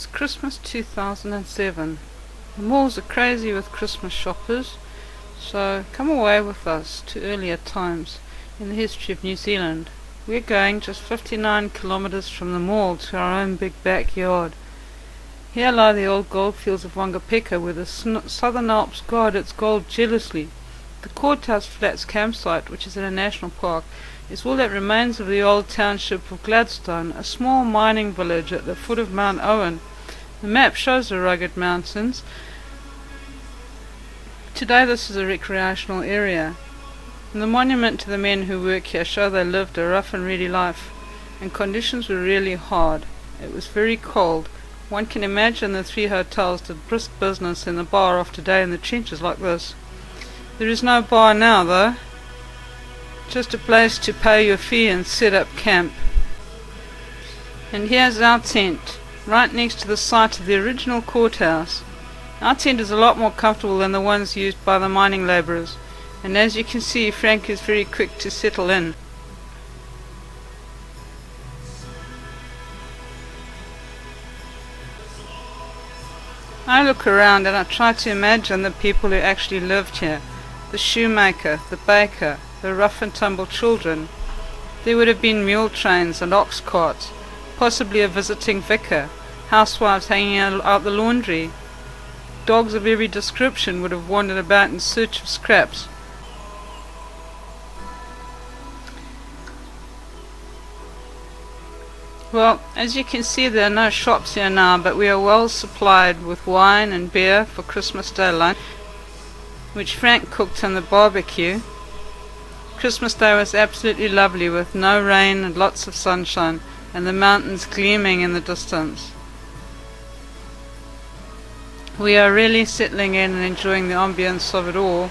It's Christmas 2007. The malls are crazy with Christmas shoppers, so come away with us to earlier times in the history of New Zealand. We're going just 59 kilometres from the mall to our own big backyard. Here lie the old goldfields of Wangapeka, where the Southern Alps guard its gold jealously. The Courthouse Flats campsite, which is in a national park, is all that remains of the old township of Gladstone, a small mining village at the foot of Mount Owen. The map shows the rugged mountains. Today this is a recreational area, and the monument to the men who work here show they lived a rough and ready life, and conditions were really hard. It was very cold. One can imagine the 3 hotels did brisk business in the bar of today in the trenches like this. There is no bar now though, just a place to pay your fee and set up camp. And here's our tent, right next to the site of the original courthouse. Our tent is a lot more comfortable than the ones used by the mining labourers, and as you can see, Frank is very quick to settle in. I look around and I try to imagine the people who actually lived here. The shoemaker, the baker, the rough and tumble children. There would have been mule trains and ox carts, possibly a visiting vicar, housewives hanging out the laundry. Dogs of every description would have wandered about in search of scraps. Well, as you can see, there are no shops here now, but we are well supplied with wine and beer for Christmas Day lunch, which Frank cooked on the barbecue. Christmas Day was absolutely lovely, with no rain and lots of sunshine, and the mountains gleaming in the distance. We are really settling in and enjoying the ambience of it all.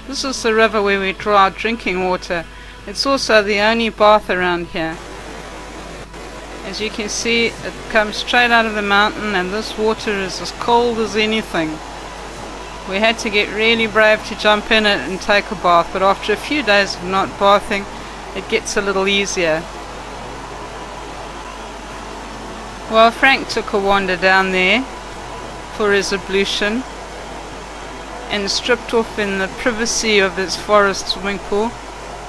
This is the river where we draw our drinking water. It's also the only bath around here. As you can see, it comes straight out of the mountain, and this water is as cold as anything. We had to get really brave to jump in it and take a bath, but after a few days of not bathing, it gets a little easier. Well, Frank took a wander down there for his ablution and stripped off in the privacy of his forest swimming pool,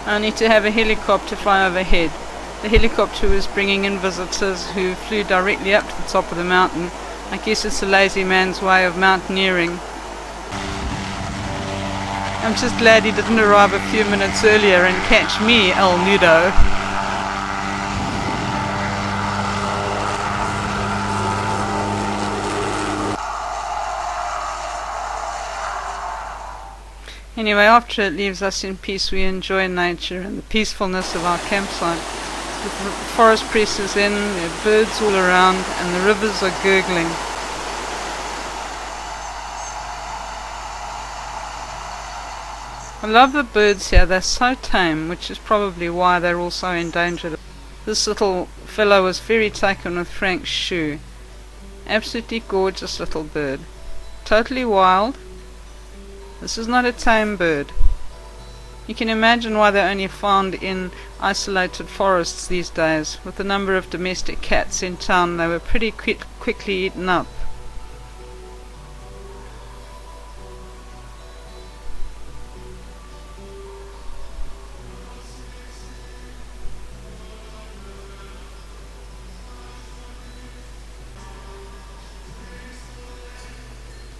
only to have a helicopter fly overhead. The helicopter was bringing in visitors who flew directly up to the top of the mountain. I guess it's a lazy man's way of mountaineering. I'm just glad he didn't arrive a few minutes earlier and catch me, El Nudo. Anyway, after it leaves us in peace, we enjoy nature and the peacefulness of our campsite. The forest presses in, there are birds all around, and the rivers are gurgling. I love the birds here, they're so tame, which is probably why they're all so endangered. This little fellow was very taken with Frank's shoe. Absolutely gorgeous little bird. Totally wild. This is not a tame bird. You can imagine why they're only found in isolated forests these days. With the number of domestic cats in town, they were pretty quickly eaten up.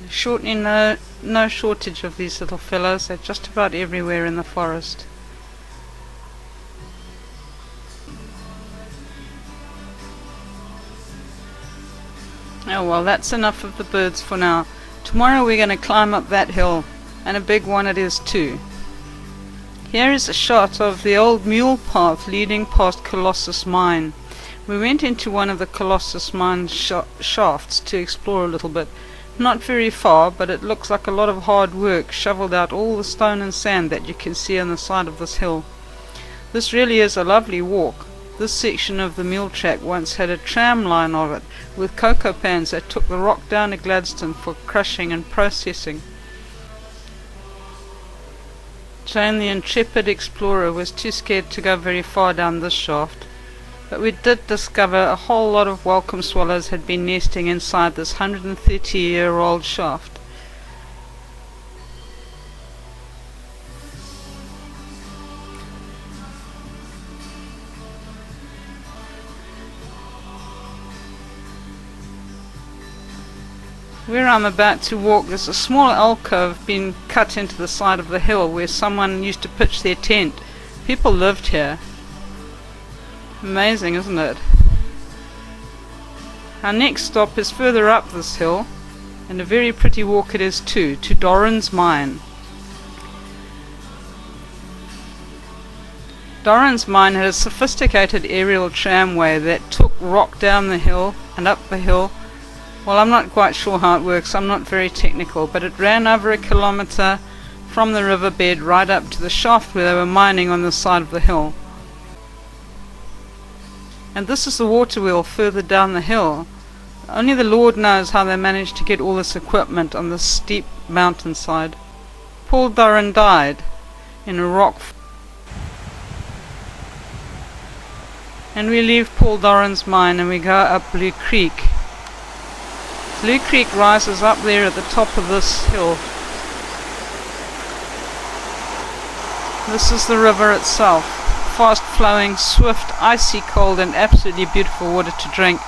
Shortly, no shortage of these little fellows. They're just about everywhere in the forest. Oh well, that's enough of the birds for now. Tomorrow we're going to climb up that hill, and a big one it is too. Here is a shot of the old mule path leading past Colossus Mine. We went into one of the Colossus Mine shafts to explore a little bit. Not very far, but it looks like a lot of hard work, shoveled out all the stone and sand that you can see on the side of this hill. This really is a lovely walk. This section of the mule track once had a tram line of it, with cocoa pans that took the rock down to Gladstone for crushing and processing. Jane, the intrepid explorer, was too scared to go very far down this shaft, but we did discover a whole lot of welcome swallows had been nesting inside this 130-year-old shaft. Where I'm about to walk, there's a small alcove being cut into the side of the hill where someone used to pitch their tent. People lived here. Amazing, isn't it? Our next stop is further up this hill, and a very pretty walk it is too, to Doran's mine. Doran's mine had a sophisticated aerial tramway that took rock down the hill and up the hill. Well, I'm not quite sure how it works, I'm not very technical, but it ran over a kilometre from the riverbed right up to the shaft where they were mining on the side of the hill. And this is the water wheel further down the hill. Only the Lord knows how they managed to get all this equipment on this steep mountainside. Paul Doran died in a rock. And we leave Paul Doran's mine and we go up Blue Creek. Blue Creek rises up there at the top of this hill. This is the river itself. Fast flowing, swift, icy cold and absolutely beautiful water to drink.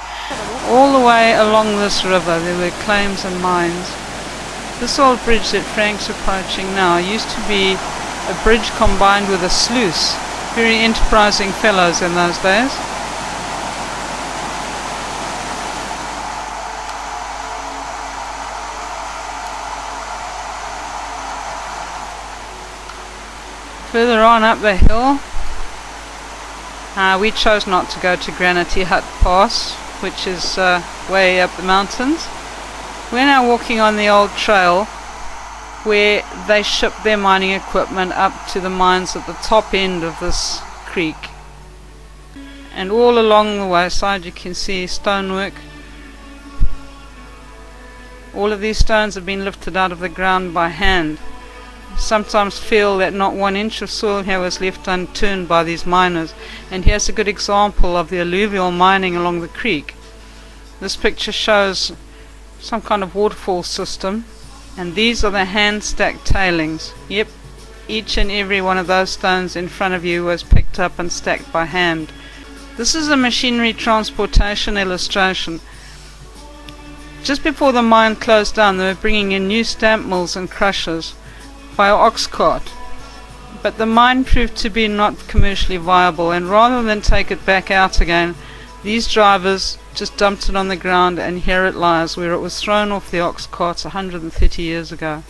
All the way along this river there were claims and mines. This old bridge that Frank's approaching now used to be a bridge combined with a sluice. Very enterprising fellows in those days. Further on up the hill, we chose not to go to Granity Hut Pass, which is way up the mountains. We're now walking on the old trail where they ship their mining equipment up to the mines at the top end of this creek. And all along the wayside you can see stonework. All of these stones have been lifted out of the ground by hand. Sometimes feel that not 1 inch of soil here was left unturned by these miners, and here's a good example of the alluvial mining along the creek. This picture shows some kind of waterfall system, and these are the hand stacked tailings. Yep, each and every one of those stones in front of you was picked up and stacked by hand. This is a machinery transportation illustration. Just before the mine closed down, they were bringing in new stamp mills and crushers by ox cart, but the mine proved to be not commercially viable, and rather than take it back out again, these drivers just dumped it on the ground, and here it lies where it was thrown off the ox carts 130 years ago.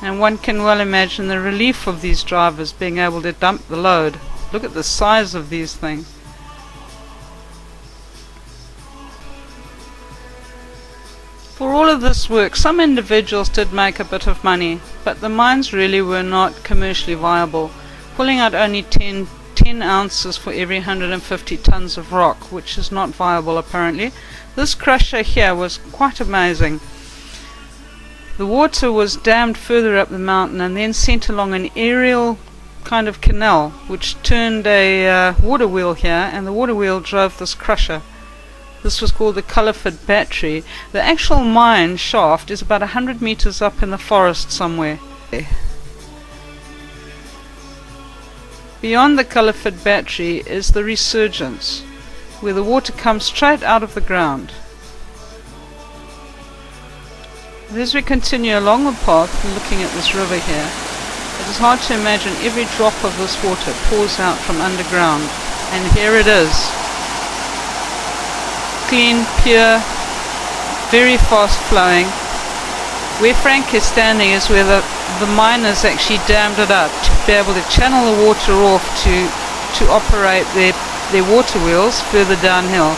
And one can well imagine the relief of these drivers being able to dump the load. Look at the size of these things. For all of this work, some individuals did make a bit of money, but the mines really were not commercially viable, pulling out only 10 ounces for every 150 tons of rock, which is not viable apparently. This crusher here was quite amazing. The water was dammed further up the mountain and then sent along an aerial kind of canal, which turned a water wheel here, and the water wheel drove this crusher. This was called the Culliford Battery. The actual mine shaft is about 100 meters up in the forest somewhere. Beyond the Culliford Battery is the Resurgence, where the water comes straight out of the ground. As we continue along the path, looking at this river here, it is hard to imagine every drop of this water pours out from underground, and here it is. Clean, pure, very fast flowing. Where Frank is standing is where the miners actually dammed it up to be able to channel the water off to operate their water wheels further downhill.